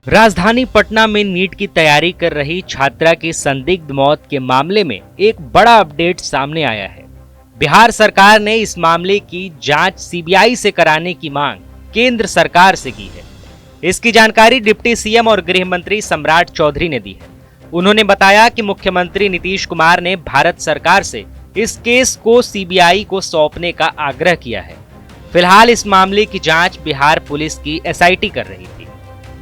राजधानी पटना में नीट की तैयारी कर रही छात्रा की संदिग्ध मौत के मामले में एक बड़ा अपडेट सामने आया है। बिहार सरकार ने इस मामले की जांच सीबीआई से कराने की मांग केंद्र सरकार से की है। इसकी जानकारी डिप्टी सीएम और गृह मंत्री सम्राट चौधरी ने दी है। उन्होंने बताया कि मुख्यमंत्री नीतीश कुमार ने भारत सरकार से इस केस को सीबीआई को सौंपने का आग्रह किया है। फिलहाल इस मामले की जांच बिहार पुलिस की एसआईटी कर रही थी।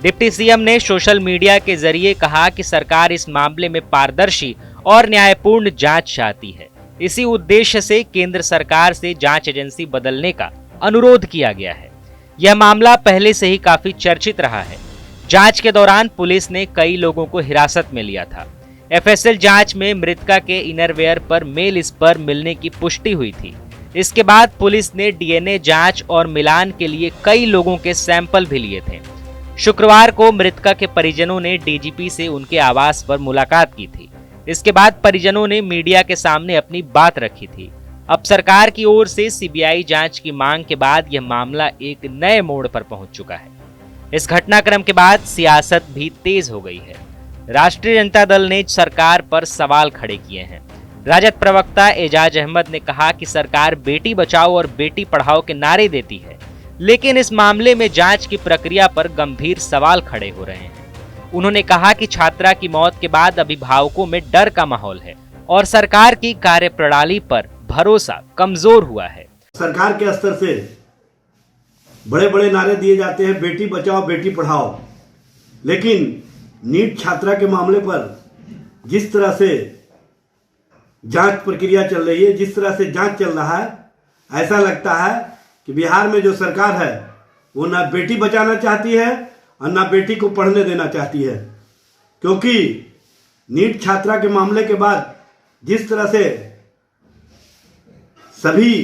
डिप्टी सीएम ने सोशल मीडिया के जरिए कहा कि सरकार इस मामले में पारदर्शी और न्यायपूर्ण जांच चाहती है। इसी उद्देश्य से केंद्र सरकार से जांच एजेंसी बदलने का अनुरोध किया गया है। यह मामला पहले से ही काफी चर्चित रहा है। जांच के दौरान पुलिस ने कई लोगों को हिरासत में लिया था। एफएसएल जांच में मृतका के इनरवेयर पर मेल स्पर्म मिलने की पुष्टि हुई थी। इसके बाद पुलिस ने डीएनए जांच और मिलान के लिए कई लोगों के सैंपल भी लिए थे। शुक्रवार को मृतका के परिजनों ने डीजीपी से उनके आवास पर मुलाकात की थी। इसके बाद परिजनों ने मीडिया के सामने अपनी बात रखी थी। अब सरकार की ओर से सीबीआई जांच की मांग के बाद यह मामला एक नए मोड़ पर पहुंच चुका है। इस घटनाक्रम के बाद सियासत भी तेज हो गई है। राष्ट्रीय जनता दल ने सरकार पर सवाल खड़े किए हैं। राजद प्रवक्ता एजाज अहमद ने कहा कि सरकार बेटी बचाओ और बेटी पढ़ाओ के नारे देती है, लेकिन इस मामले में जांच की प्रक्रिया पर गंभीर सवाल खड़े हो रहे हैं। उन्होंने कहा कि छात्रा की मौत के बाद अभिभावकों में डर का माहौल है और सरकार की कार्यप्रणाली पर भरोसा कमजोर हुआ है। सरकार के स्तर से बड़े बड़े नारे दिए जाते हैं, बेटी बचाओ बेटी पढ़ाओ, लेकिन नीट छात्रा के मामले पर जिस तरह से जांच प्रक्रिया चल रही है, जिस तरह से जांच चल रहा है, ऐसा लगता है कि बिहार में जो सरकार है वो ना बेटी बचाना चाहती है और ना बेटी को पढ़ने देना चाहती है। क्योंकि नीट छात्रा के मामले के बाद जिस तरह से सभी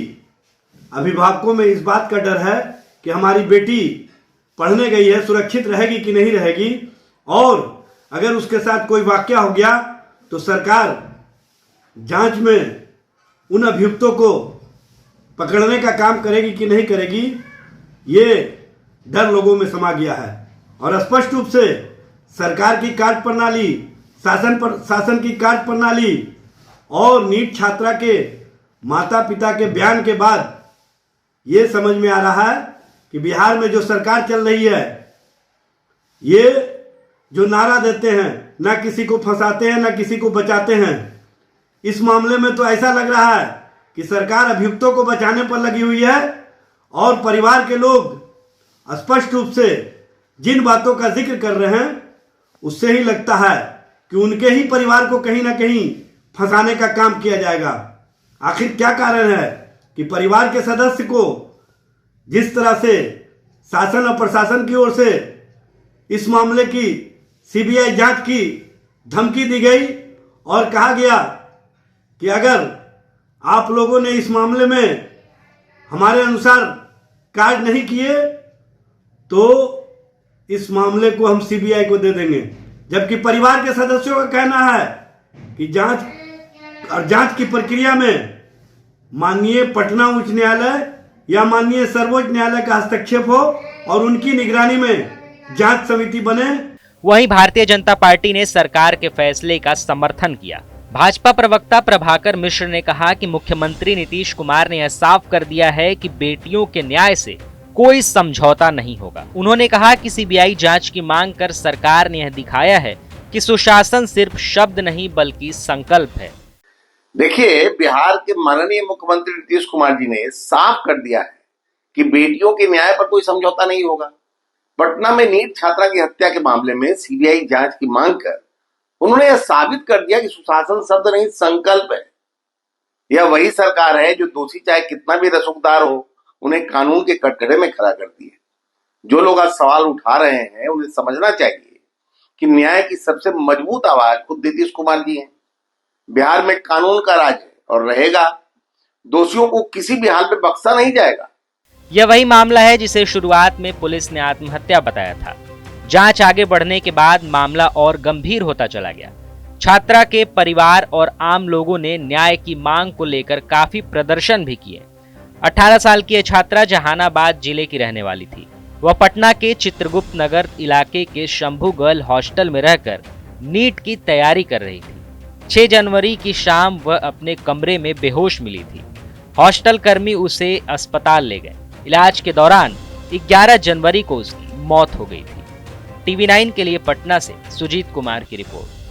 अभिभावकों में इस बात का डर है कि हमारी बेटी पढ़ने गई है, सुरक्षित रहेगी कि नहीं रहेगी, और अगर उसके साथ कोई वाकया हो गया तो सरकार जांच में उन अभियुक्तों को पकड़ने का काम करेगी कि नहीं करेगी, ये डर लोगों में समा गया है। और स्पष्ट रूप से सरकार की कार्यप्रणाली, शासन की कार्यप्रणाली और नीट छात्रा के माता पिता के बयान के बाद ये समझ में आ रहा है कि बिहार में जो सरकार चल रही है, ये जो नारा देते हैं, ना किसी को फंसाते हैं ना किसी को बचाते हैं। इस मामले में तो ऐसा लग रहा है कि सरकार अभियुक्तों को बचाने पर लगी हुई है और परिवार के लोग स्पष्ट रूप से जिन बातों का जिक्र कर रहे हैं उससे ही लगता है कि उनके ही परिवार को कहीं ना कहीं फंसाने का काम किया जाएगा। आखिर क्या कारण है कि परिवार के सदस्य को जिस तरह से शासन और प्रशासन की ओर से इस मामले की सीबीआई जांच की धमकी दी गई और कहा गया कि अगर आप लोगों ने इस मामले में हमारे अनुसार कार्य नहीं किए तो इस मामले को हम सीबीआई को दे देंगे, जबकि परिवार के सदस्यों का कहना है कि जांच की प्रक्रिया में माननीय पटना उच्च न्यायालय या माननीय सर्वोच्च न्यायालय का हस्तक्षेप हो और उनकी निगरानी में जांच समिति बने। वहीं भारतीय जनता पार्टी ने सरकार के फैसले का समर्थन किया। भाजपा प्रवक्ता प्रभाकर मिश्र ने कहा कि मुख्यमंत्री नीतीश कुमार ने यह साफ कर दिया है कि बेटियों के न्याय से कोई समझौता नहीं होगा। उन्होंने कहा कि सीबीआई जांच की मांग कर सरकार ने यह दिखाया है कि सुशासन सिर्फ शब्द नहीं बल्कि संकल्प है। देखिए, बिहार के माननीय मुख्यमंत्री नीतीश कुमार जी ने साफ कर दिया है कि बेटियों के न्याय पर कोई समझौता नहीं होगा। पटना में नीट छात्रा की हत्या के मामले में सीबीआई जांच की मांग कर उन्होंने यह साबित कर दिया कि सुशासन शब्द नहीं संकल्प है। यह वही सरकार है जो दोषी चाहे कितना भी रसूखदार हो उन्हें कानून के कटघरे में खड़ा करती है। जो लोग आज सवाल उठा रहे हैं उन्हें समझना चाहिए कि न्याय की सबसे मजबूत आवाज खुद नीतीश कुमार जी हैं। बिहार में कानून का राज है और रहेगा। दोषियों को किसी भी हाल में बख्शा नहीं जाएगा। यह वही मामला है जिसे शुरुआत में पुलिस ने आत्महत्या बताया था। जांच आगे बढ़ने के बाद मामला और गंभीर होता चला गया। छात्रा के परिवार और आम लोगों ने न्याय की मांग को लेकर काफी प्रदर्शन भी किए। 18 साल की यह छात्रा जहानाबाद जिले की रहने वाली थी। वह पटना के चित्रगुप्त नगर इलाके के शंभू गर्ल हॉस्टल में रहकर नीट की तैयारी कर रही थी। 6 जनवरी की शाम वह अपने कमरे में बेहोश मिली थी। हॉस्टल कर्मी उसे अस्पताल ले गए। इलाज के दौरान 11 जनवरी को उसकी मौत हो गई थी। TV9 के लिए पटना से सुजीत कुमार की रिपोर्ट।